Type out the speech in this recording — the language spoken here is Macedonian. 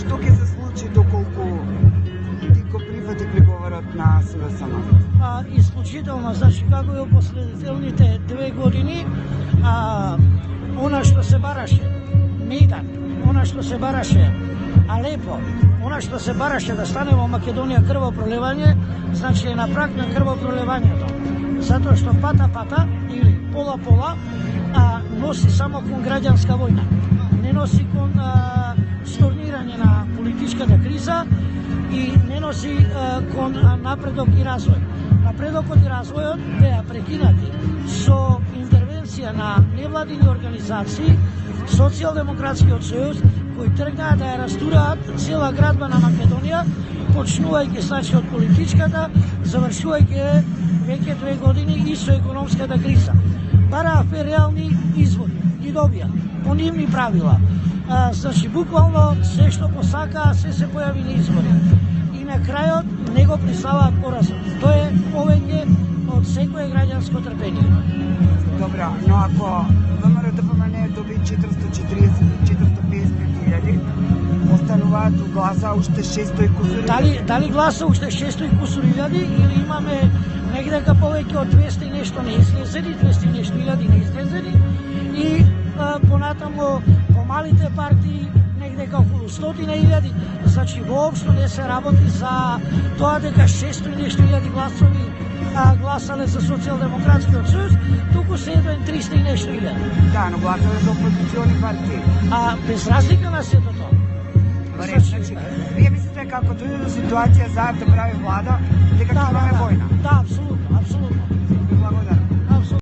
што ќе се случи доколку ти го прифати приговорот на СВСМ? Исклучително, значи како и последователните 2 години, она што се бараше, Мејдан, она што се бараше, Алепо, она што се бараше да стане во Македонија крвопролевање, значи е на прак на крвопролевањето. Затоа што пата или пола носи само кон граѓанска војна. Не носи кон сторнирање на политичката криза и не носи кон напредок и развој. Напредокот и развојот беа прекинати со интервенција на невладини организации, Социјалдемократскиот сојуз, кои тргнаа да ја растураат цела градба на Македонија, почнувајќи значи од политичката, завршувајќи веќе 2 години и со економската криза. Бараа реални избори, ги добија по нивни правила. Значи буквално се што посакаа се појави на избори. И на крајот не го признаваат поразот. Тоа е повеќе од секое граѓанско трпение. Добра, но ако ВМРО-ДПМН доби 440-450 остануваат у гласа уште 600 и кусури. Дали гласа уште 600 и кусури илјади или имаме негдека повеќе од 200 и нешто неизлезени, 200 и нешто илјади неизлезени и понатаму по малите партии негдека околу 100.000. Значи воопшто не се работи за тоа дека 600 и нешто илјади гласови гласале за Социјалдемократскиот сојуз, туку се еден 300 и нешто илјади. Да, но гласале за опозициони партии. Без разлика на сето тоа. Значи, вие мислите како дојде до ситуација за да прави влада, дека ќе имаме војна? Да, апсолутно.